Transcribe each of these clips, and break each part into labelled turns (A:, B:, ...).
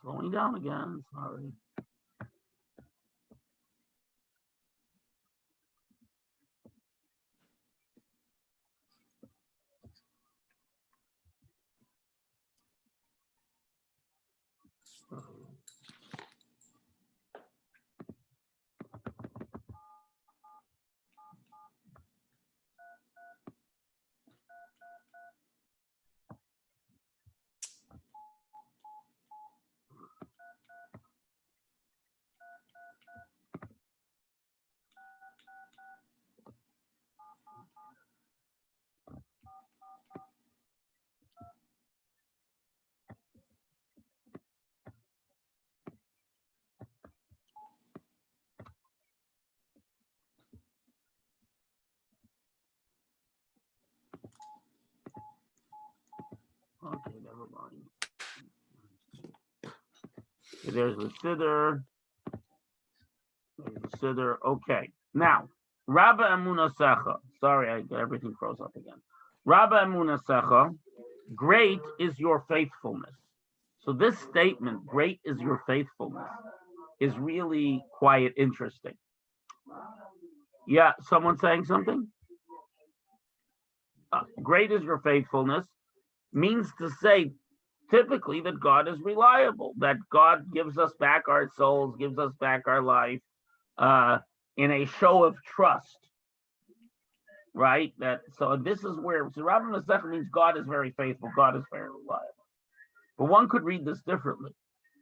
A: Slowing down again. Sorry. Okay, never mind. Okay, there's the siddur. There's the siddur. Okay, now Rabba Emunasecha. Sorry, I got everything froze up again. Rabba Emunasecha, great is your faithfulness. So this statement, great is your faithfulness, is really quite interesting. Yeah, someone saying something? Great is your faithfulness means to say typically that God is reliable, that God gives us back our souls, gives us back our life in a show of trust, right? That so this is where so Rabbi Masech means God is very faithful, God is very reliable. But one could read this differently.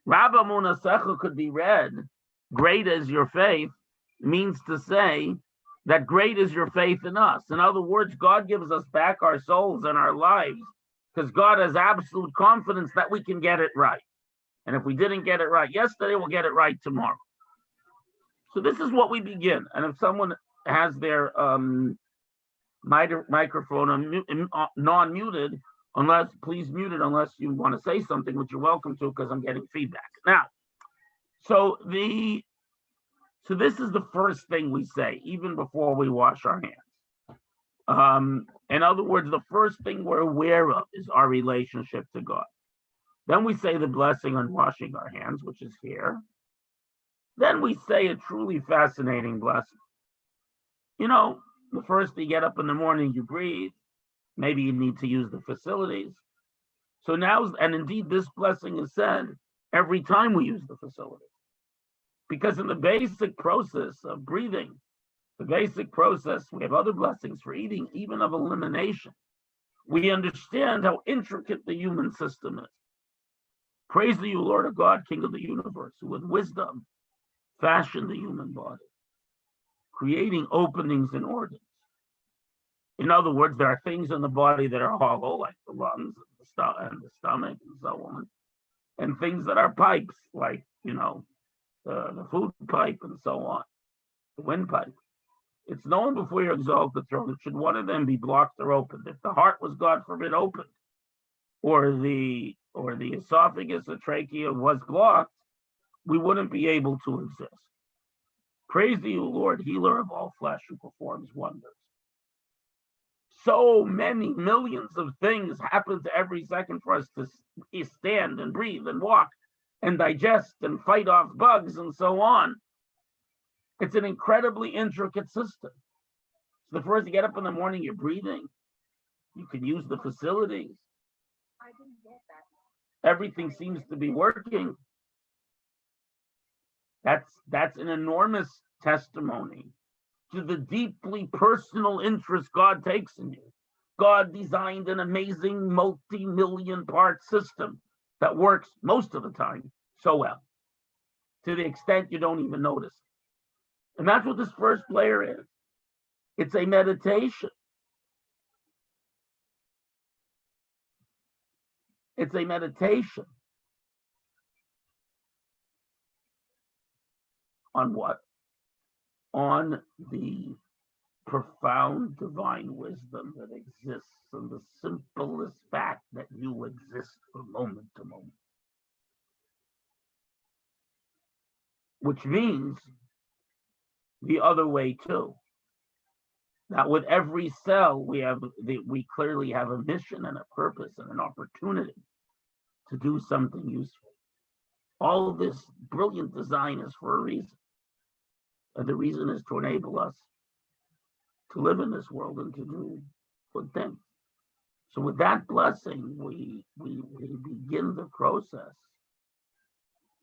A: Rabbi Munasecha could be read, great is your faith, means to say that great is your faith in us. In other words, God gives us back our souls and our lives because God has absolute confidence that we can get it right. And if we didn't get it right yesterday, we'll get it right tomorrow. So this is what we begin. And if someone has their microphone non-muted, please mute it unless you want to say something, which you're welcome to because I'm getting feedback. Now, so this is the first thing we say, even before we wash our hands. In other words, the first thing we're aware of is our relationship to God. Then we say the blessing on washing our hands, which is here. Then we say a truly fascinating blessing. You know, the first you get up in the morning, you breathe. Maybe you need to use the facilities. So now, and indeed, this blessing is said every time we use the facilities. Because in the basic process of breathing, the basic process, we have other blessings for eating, even of elimination. We understand how intricate the human system is. Praise to you, Lord of God, King of the universe, who with wisdom fashioned the human body, creating openings and organs. In other words, there are things in the body that are hollow, like the lungs and the stomach and so on, and things that are pipes, like, you know, the food pipe and so on, the windpipe. It's known before your exalted throne, should one of them be blocked or opened. If the heart was, God forbid, opened, or the esophagus or trachea was blocked, we wouldn't be able to exist. Praise to you, Lord, healer of all flesh, who performs wonders. So many millions of things happen to every second for us to stand and breathe and walk and digest and fight off bugs and so on. It's an incredibly intricate system. So the first you get up in the morning, you're breathing. You can use the facilities.
B: I didn't get that.
A: Everything seems to be working. That's an enormous testimony to the deeply personal interest God takes in you. God designed an amazing multi-million part system that works most of the time so well, to the extent you don't even notice. And that's what this first layer is. It's a meditation. It's a meditation. On what? On the profound divine wisdom that exists in the simplest fact that you exist from moment to moment. Which means the other way too. That with every cell we clearly have a mission and a purpose and an opportunity to do something useful. All of this brilliant design is for a reason. And the reason is to enable us to live in this world and to do good things. So with that blessing, we begin the process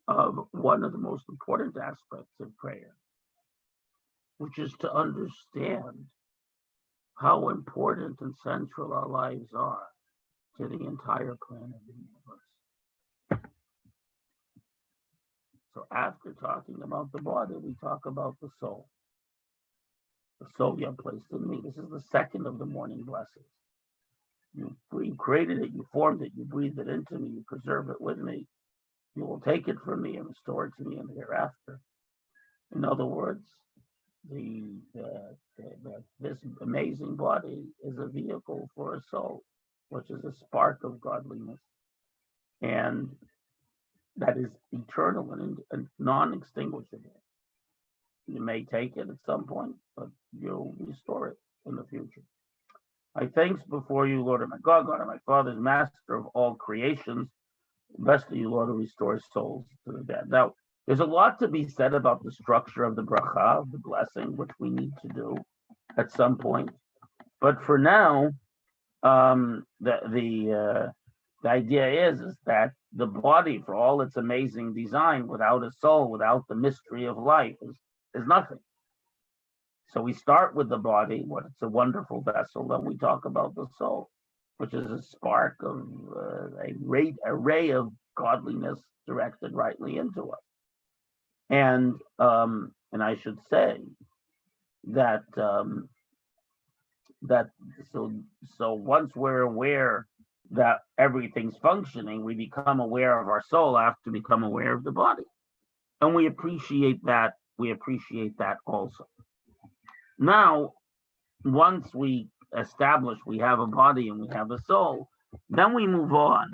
A: of one of the most important aspects of prayer, which is to understand how important and central our lives are to the entire plan of the universe. So after talking about the body, we talk about the soul. The soul you have placed in me. This is the second of the morning blessings. You created it, you formed it, you breathed it into me, you preserve it with me. You will take it from me and restore it to me in the hereafter. In other words, this amazing body is a vehicle for a soul, which is a spark of godliness, and that is eternal and non-extinguishable. You may take it at some point, but you'll restore it in the future. I thanks before you, Lord of my God, God of my fathers, master of all creations. Bless you, Lord, who restores souls to the dead. Now, there's a lot to be said about the structure of the bracha, of the blessing, which we need to do at some point. But for now, the idea is that the body, for all its amazing design, without a soul, without the mystery of life, is nothing. So we start with the body, what it's a wonderful vessel. Then we talk about the soul, which is a spark of a ray of godliness directed rightly into us. And I should say that so once we're aware that everything's functioning, we become aware of our soul after we become aware of the body, and we appreciate that. We appreciate that also. Now, once we establish we have a body and we have a soul, then we move on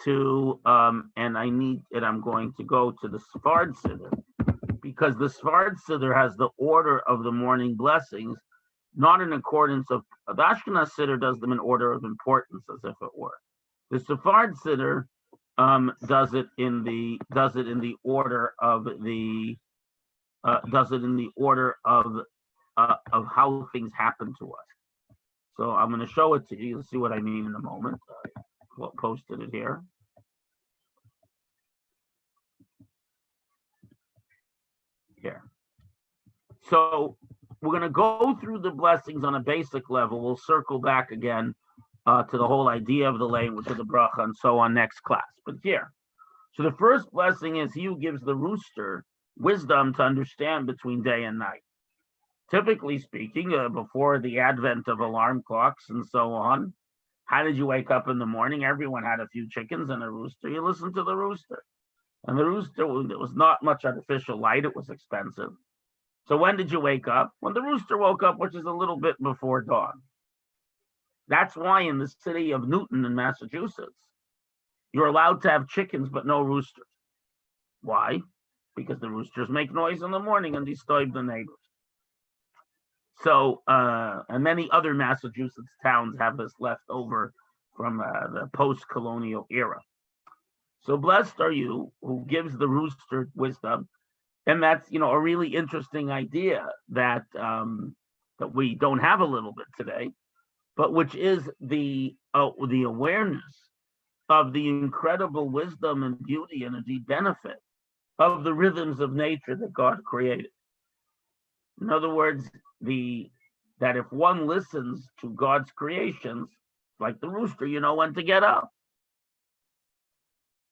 A: to and I'm going to go to the Sfard Siddur, because the Sfard Siddur has the order of the morning blessings, not in accordance of the Ashkenaz Siddur does them in order of importance, as if it were. The Sfard Siddur does it in the order of how things happen to us. So I'm going to show it to you. You'll see what I mean in a moment. I posted it here. Here. So we're going to go through the blessings on a basic level. We'll circle back again to the whole idea of the language of the bracha and so on next class. But here. So the first blessing is he who gives the rooster wisdom to understand between day and night. Typically speaking, before the advent of alarm clocks and so on, how did you wake up in the morning? Everyone had a few chickens and a rooster. You listened to the rooster. And the rooster, it was not much artificial light. It was expensive. So when did you wake up? When the rooster woke up, which is a little bit before dawn. That's why in the city of Newton in Massachusetts, you're allowed to have chickens, but no roosters. Why? Because the roosters make noise in the morning and disturb the neighbors. So, and many other Massachusetts towns have this left over from the post-colonial era. So blessed are you who gives the rooster wisdom. And that's, a really interesting idea that that we don't have a little bit today, but which is the awareness of the incredible wisdom and beauty and the benefit of the rhythms of nature that God created. In other words, that if one listens to God's creations, like the rooster, you know when to get up.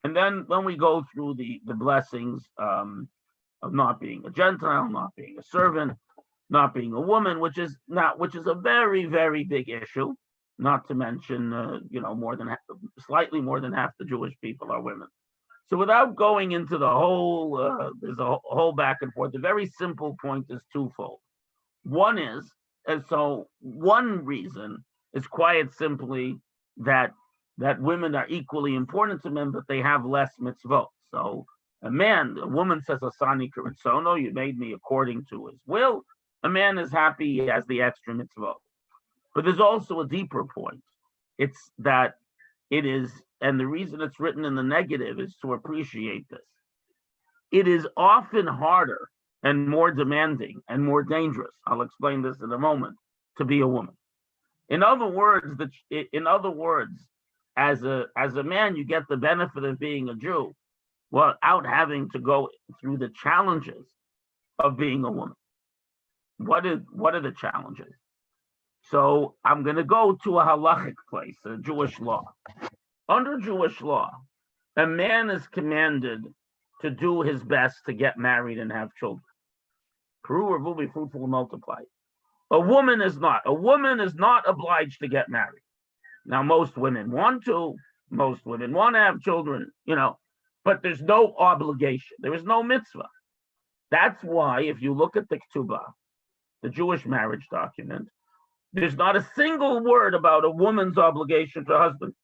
A: And then when we go through the blessings of not being a Gentile, not being a servant, not being a woman, which is a very, very big issue. Not to mention, slightly more than half the Jewish people are women. So without going into the whole, there's a whole back and forth. The very simple point is twofold. One is, and so one reason is quite simply that women are equally important to men, but they have less mitzvot. So a woman says, Asani Kiritsono, you made me according to his will. A man is happy he has the extra mitzvot. But there's also a deeper point. It's that it is, and the reason it's written in the negative is to appreciate this. it is often harder and more demanding and more dangerous. I'll explain this in a moment, to be a woman. In other words, as a man, you get the benefit of being a Jew without having to go through the challenges of being a woman. What are the challenges? So I'm going to go to a halachic place, a Jewish law. Under Jewish law, a man is commanded to do his best to get married and have children. Peru or will be fruitful and multiply. A woman is not. A woman is not obliged to get married. Now, most women want to. Most women want to have children, but there's no obligation. There is no mitzvah. That's why, if you look at the Ketubah, the Jewish marriage document, there's not a single word about a woman's obligation to her husband.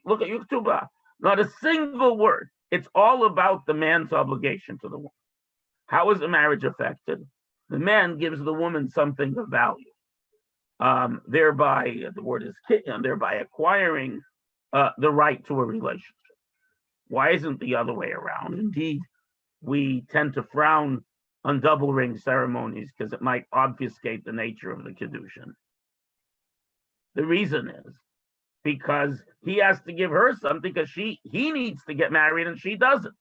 A: Look at your Ketubah. Not a single word. It's all about the man's obligation to the woman. How is the marriage affected? The man gives the woman something of value. Thereby, the word is thereby acquiring the right to a relationship. Why isn't the other way around? Indeed, we tend to frown on double ring ceremonies because it might obfuscate the nature of the Kiddushin. The reason is because he has to give her something because he needs to get married and she doesn't.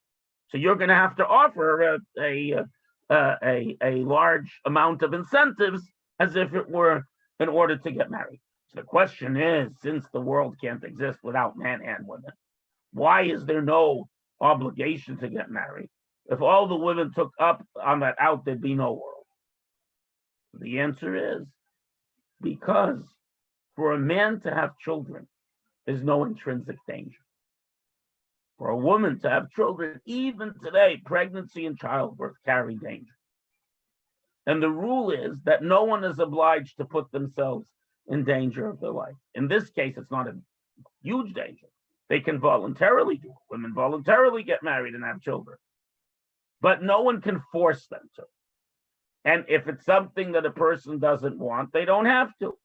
A: So you're going to have to offer a large amount of incentives as if it were in order to get married. So the question is, since the world can't exist without men and women, why is there no obligation to get married? If all the women took up on that out, there'd be no world. The answer is because for a man to have children, there's no intrinsic danger. For a woman to have children, even today, pregnancy and childbirth carry danger. And the rule is that no one is obliged to put themselves in danger of their life. In this case, it's not a huge danger. They can voluntarily do it. Women voluntarily get married and have children. But no one can force them to. And if it's something that a person doesn't want, they don't have to.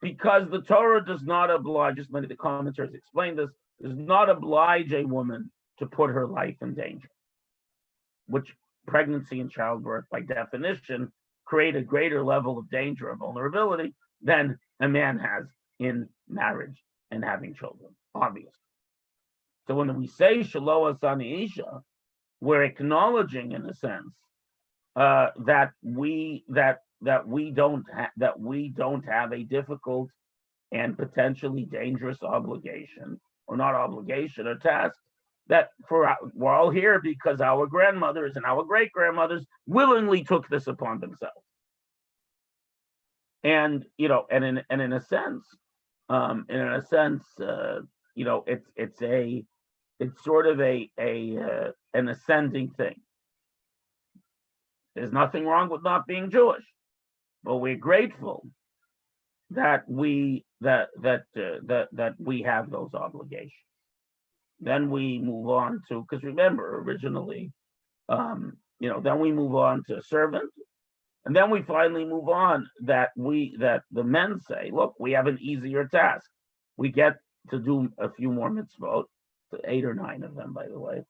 A: Because the Torah does not oblige, as many of the commentators explain this, does not oblige a woman to put her life in danger, which pregnancy and childbirth, by definition, create a greater level of danger or vulnerability than a man has in marriage and having children, obviously. So when we say Shelo Asani Isha, we're acknowledging, in a sense, that we don't have a difficult and potentially dangerous obligation, or not obligation, or task, that we're all here because our grandmothers and our great grandmothers willingly took this upon themselves. And in a sense, it's sort of an ascending thing. There's nothing wrong with not being Jewish, but we're grateful that we have those obligations. Then we move on to, because remember, originally, then we move on to servant, and then we finally move on that the men say, look, we have an easier task. We get to do a few more mitzvot, 8 or 9 of them, by the way,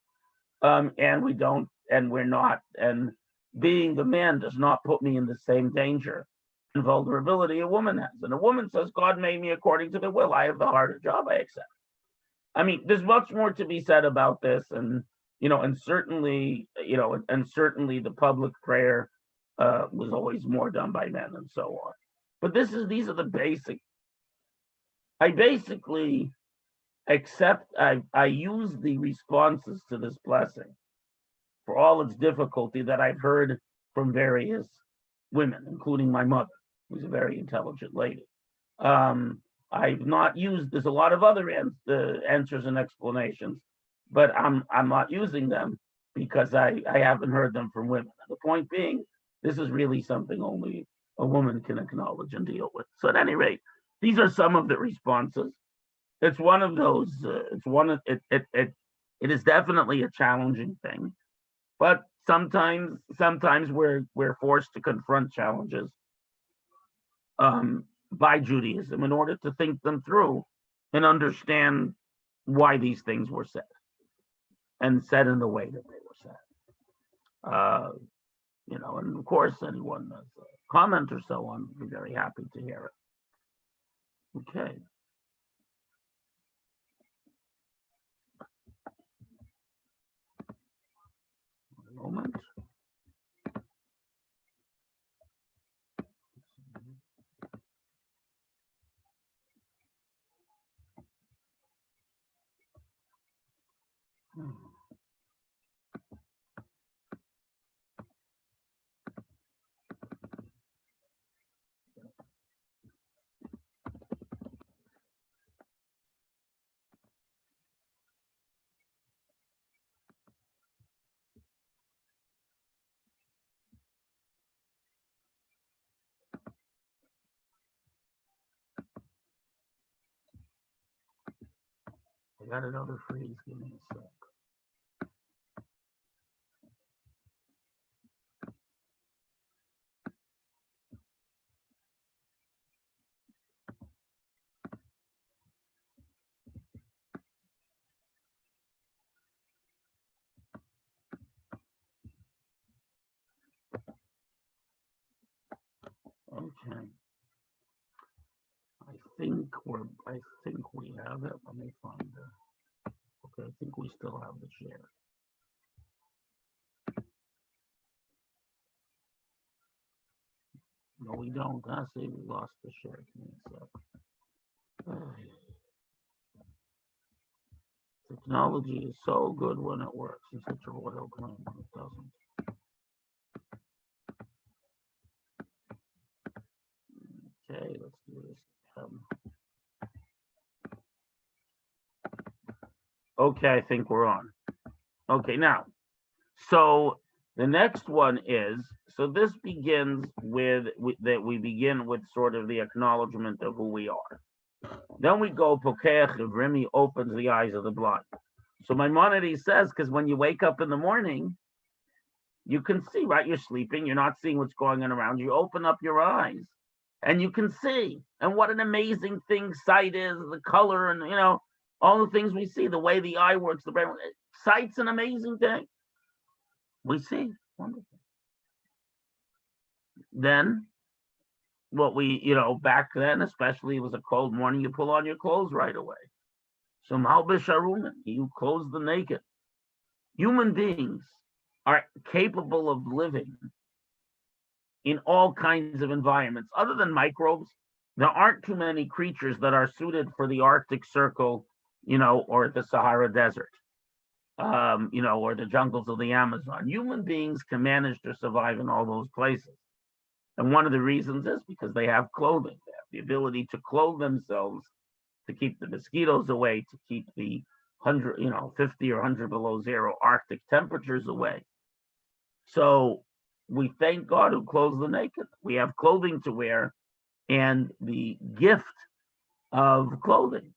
A: and we're not, and being the man does not put me in the same danger and vulnerability a woman has. And a woman says, God made me according to the will. I have the harder job, I accept. I mean, there's much more to be said about this, and certainly the public prayer was always more done by men and so on. But these are the basic. I basically accept. I use the responses to this blessing for all its difficulty that I've heard from various women, including my mother, who's a very intelligent lady. I've not used, there's a lot of other answers and explanations, but I'm not using them because I haven't heard them from women. The point being, this is really something only a woman can acknowledge and deal with. So at any rate, these are some of the responses. It's one of those, it is definitely a challenging thing, but sometimes we're forced to confront challenges by Judaism in order to think them through and understand why these things were said and said in the way that they were said. And of course, anyone has a comment or so on, would be very happy to hear it. Okay. One moment. I got another freeze. Give me a sec. Okay. I think we have it. Let me find it. Okay, I think we still have the share. No, we don't. I say we lost the share. Give me a sec. Technology is so good when it works. It's such a royal claim when it doesn't. Okay, let's do this. Okay, I think we're on. Okay, now, so the next one is, so this begins with that we begin with sort of the acknowledgement of who we are. Then we go, Pokeach Rimi opens the eyes of the blind. So Maimonides says, because when you wake up in the morning, you can see, right? You're sleeping, you're not seeing what's going on around you. You open up your eyes and you can see. And what an amazing thing sight is, the color and, all the things we see, the way the eye works, the brain. Sight's an amazing thing. We see. Wonderful. Then, what we, back then, especially, it was a cold morning, you pull on your clothes right away. So, Malbish Aruman, you clothe the naked. Human beings are capable of living in all kinds of environments. Other than microbes, there aren't too many creatures that are suited for the Arctic Circle, or the Sahara Desert, or the jungles of the Amazon. Human beings can manage to survive in all those places. And one of the reasons is because they have clothing. They have the ability to clothe themselves to keep the mosquitoes away, to keep the 50 or 100 below zero Arctic temperatures away. So we thank God who clothes the naked. We have clothing to wear and the gift of clothing.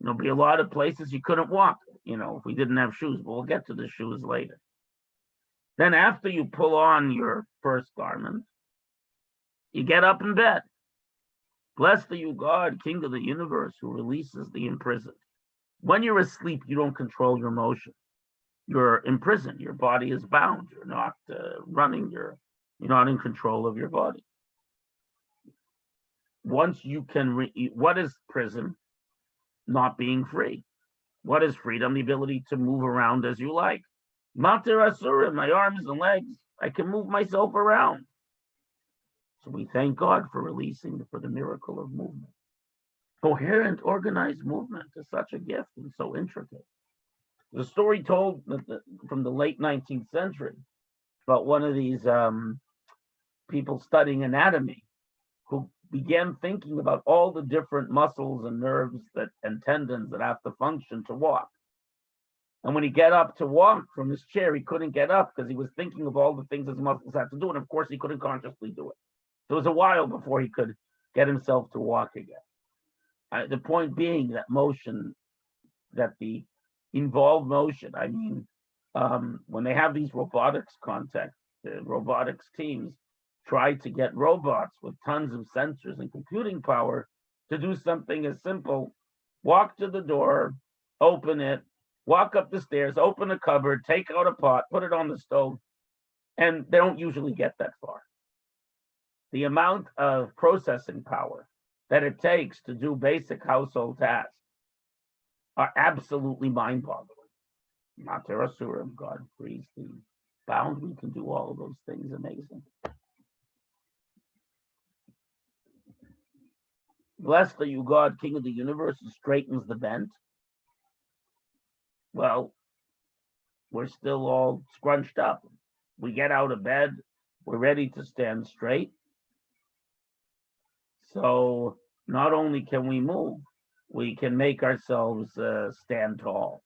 A: There'll be a lot of places you couldn't walk, if we didn't have shoes, but we'll get to the shoes later. Then after you pull on your first garment, you get up in bed. Blessed are you, God, King of the universe, who releases the imprisoned. When you're asleep, you don't control your motion. You're imprisoned. Your body is bound. You're not running. You're not in control of your body. Once you can, what is prison? Not being free. What is freedom? The ability to move around as you like. Mater Asurim, my arms and legs, I can move myself around. So we thank God for releasing, for the miracle of movement. Coherent, organized movement is such a gift and so intricate. The story told from the late 19th century about one of these people studying anatomy who began thinking about all the different muscles and nerves and tendons that have to function to walk. And when he got up to walk from his chair, he couldn't get up because he was thinking of all the things his muscles had to do. And of course, he couldn't consciously do it. So it was a while before he could get himself to walk again. The point being that motion, that the involved motion, when they have these robotics contexts, the robotics teams try to get robots with tons of sensors and computing power to do something as simple: walk to the door, open it, walk up the stairs, open a cupboard, take out a pot, put it on the stove. And they don't usually get that far. The amount of processing power that it takes to do basic household tasks are absolutely mind-boggling. Mater Asurim, God frees the bound. We can do all of those things. Amazing. Blessed are you, God, King of the universe, who straightens the bent. Well, we're still all scrunched up. We get out of bed, we're ready to stand straight. So not only can we move, we can make ourselves stand tall.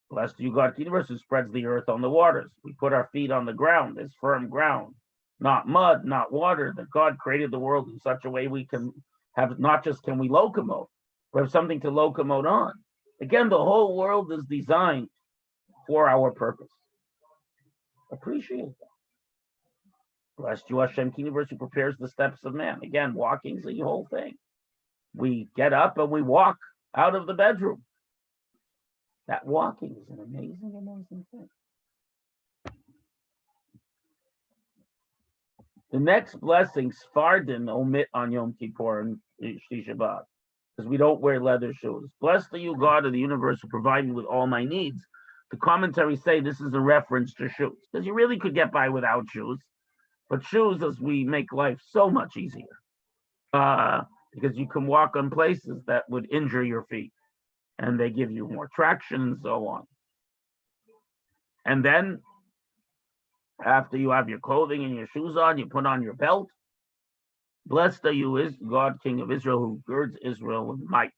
A: Blessed are you, God, the universe, who spreads the earth on the waters. We put our feet on the ground, as firm ground, not mud, not water. That God created the world in such a way we can have, not just can we locomote, we have something to locomote on. Again, the whole world is designed for our purpose. Appreciate that. Blessed you, Hashem, King universe, who prepares the steps of man. Again, walking is the whole thing. We get up and we walk out of the bedroom. That walking is an amazing, amazing thing. The next blessing, Sfardim, omit on Yom Kippur and Shli Shabbat, because we don't wear leather shoes. Blessed are you, God of the universe, who provide me with all my needs. The commentaries say this is a reference to shoes, because you really could get by without shoes. But shoes, as we make life so much easier, because you can walk on places that would injure your feet, and they give you more traction and so on. And then, after you have your clothing and your shoes on, you put on your belt. Blessed are you, is God, King of Israel, who girds Israel with might.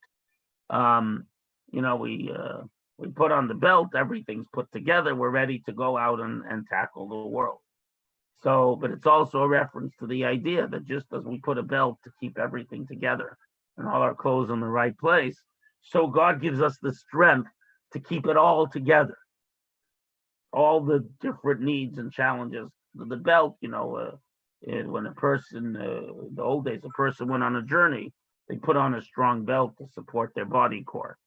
A: We put on the belt, everything's put together, we're ready to go out and tackle the world. So, but it's also a reference to the idea that just as we put a belt to keep everything together and all our clothes in the right place, so God gives us the strength to keep it all together. All the different needs and challenges. The belt, when a person, the old days, a person went on a journey, they put on a strong belt to support their body core.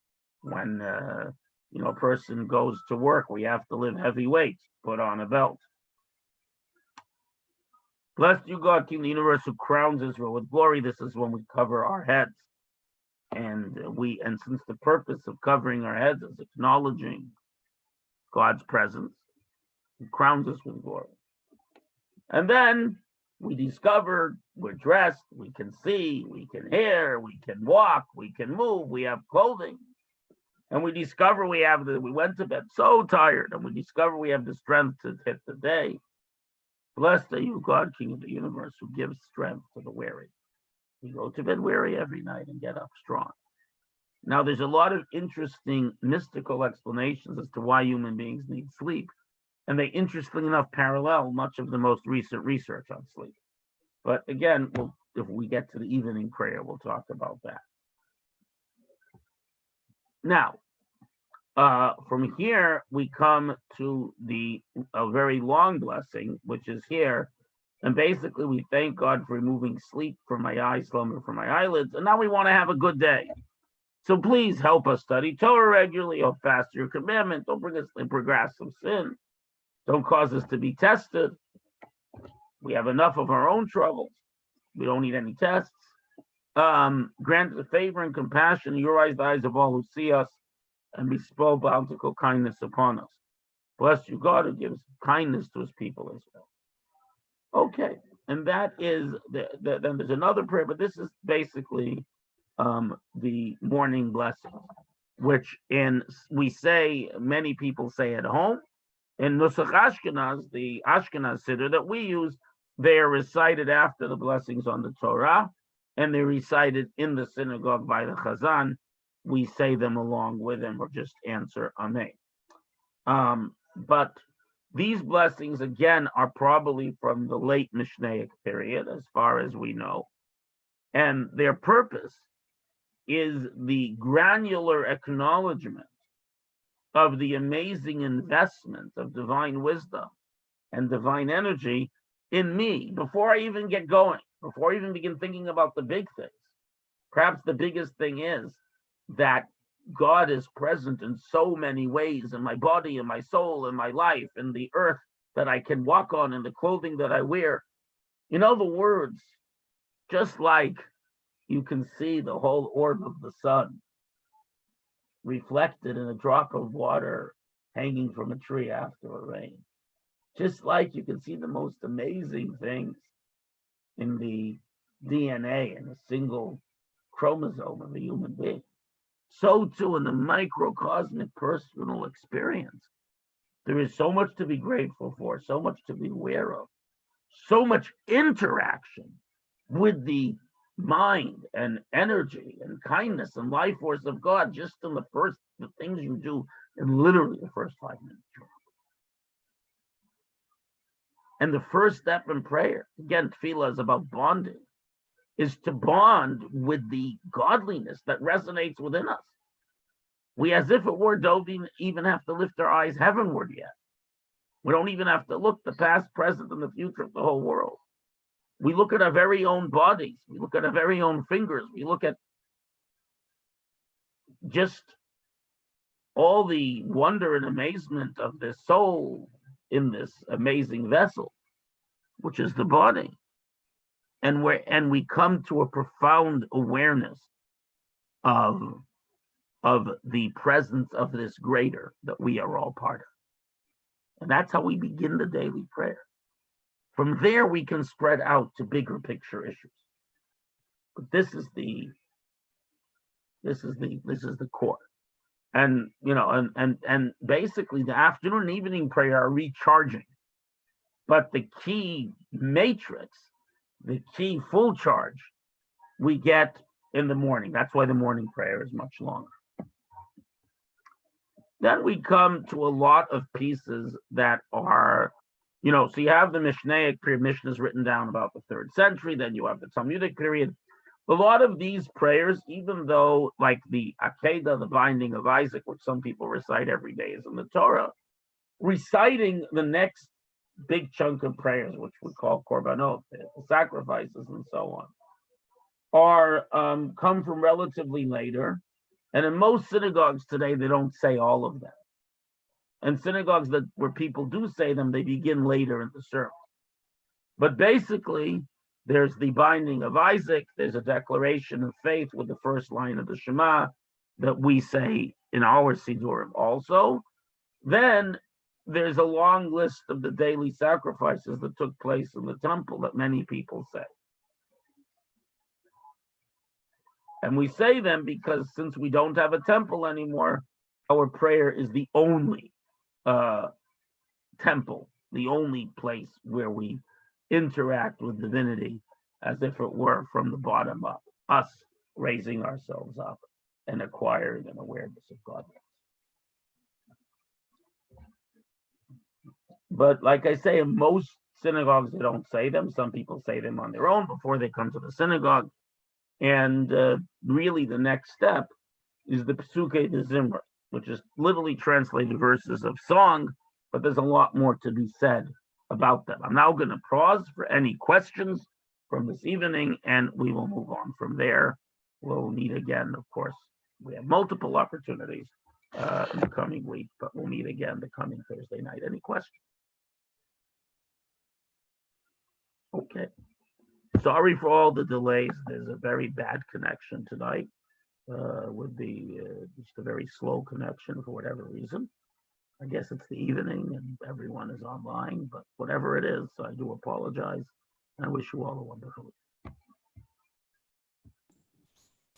A: When, a person goes to work, we have to lift heavy weights, put on a belt. Blessed you, God, King of the universe, who crowns Israel with glory. This is when we cover our heads. And since the purpose of covering our heads is acknowledging God's presence, He crowns us with glory. And then we discover we're dressed, we can see, we can hear, we can walk, we can move, we have clothing. And we discover we went to bed so tired, and we discover we have the strength to hit the day. Blessed are you, God, King of the universe, who gives strength to the weary. We go to bed weary every night and get up strong. Now, there's a lot of interesting mystical explanations as to why human beings need sleep. And they, interestingly enough, parallel much of the most recent research on sleep. But again, if we get to the evening prayer, we'll talk about that. Now, from here, we come to a very long blessing, which is here. And basically, we thank God for removing sleep from my eyes, slumber from my eyelids. And now we want to have a good day. So please help us study Torah regularly, hold fast to your commandment. Don't bring us into progressive sin. Don't cause us to be tested. We have enough of our own troubles. We don't need any tests. Grant the favor and compassion in your eyes, the eyes of all who see us, and bestow bountiful kindness upon us. Bless you, God, who gives kindness to his people Israel. Okay, and that is, then there's another prayer, but this is basically the morning blessing, which many people say at home. In Nusach Ashkenaz, the Ashkenaz Siddur that we use, they are recited after the blessings on the Torah, and they're recited in the synagogue by the Chazan. We say them along with him or just answer Amen. But these blessings, again, are probably from the late Mishnaic period, as far as we know. And their purpose is the granular acknowledgement of the amazing investment of divine wisdom and divine energy in me before I even get going, before I even begin thinking about the big things. Perhaps the biggest thing is that God is present in so many ways in my body, in my soul, in my life, in the earth that I can walk on and the clothing that I wear. In other words, just like you can see the whole orb of the sun reflected in a drop of water hanging from a tree after a rain, just like you can see the most amazing things in the DNA in a single chromosome of a human being, so too in the microcosmic personal experience. There is so much to be grateful for, so much to be aware of, so much interaction with the mind and energy and kindness and life force of God just in the things you do in literally the first 5 minutes. And the first step in prayer, again, tefillah is about bonding, is to bond with the godliness that resonates within us. We, as if it were, don't even have to lift our eyes heavenward yet. We don't even have to look the past, present, and the future of the whole world. We look at our very own bodies. We look at our very own fingers. We look at just all the wonder and amazement of the soul in this amazing vessel, which is the body. And we come to a profound awareness of the presence of this greater that we are all part of. And that's how we begin the daily prayer. From there, we can spread out to bigger picture issues. But this is the core. And and basically the afternoon and evening prayer are recharging. But the key matrix, the key full charge, we get in the morning. That's why the morning prayer is much longer. Then we come to a lot of pieces that are, so you have the Mishnaic period. Mishnah is written down about the 3rd century. Then you have the Talmudic period. A lot of these prayers, even though like the Akedah, the binding of Isaac, which some people recite every day, is in the Torah, reciting the next big chunk of prayers, which we call korbanot, the sacrifices and so on, are come from relatively later. And in most synagogues today, they don't say all of them. And synagogues where people do say them, they begin later in the sermon. But basically, there's the binding of Isaac. There's a declaration of faith with the first line of the Shema that we say in our Sidurim also. Then there's a long list of the daily sacrifices that took place in the temple that many people say. And we say them because since we don't have a temple anymore, our prayer is the only temple, the only place where we interact with divinity as if it were from the bottom up, us raising ourselves up and acquiring an awareness of God. But like I say, in most synagogues, they don't say them. Some people say them on their own before they come to the synagogue. And really the next step is the Pesukei de Zimra, which is literally translated verses of song, but there's a lot more to be said about them. I'm now going to pause for any questions from this evening, and we will move on from there. We'll meet again, of course. We have multiple opportunities in the coming week, but we'll meet again the coming Thursday night. Any questions? Okay. Sorry for all the delays. There's a very bad connection tonight with just a very slow connection for whatever reason. I guess it's the evening and everyone is online, but whatever it is, I do apologize. I wish you all a wonderful week.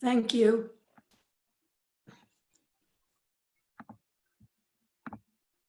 C: Thank you.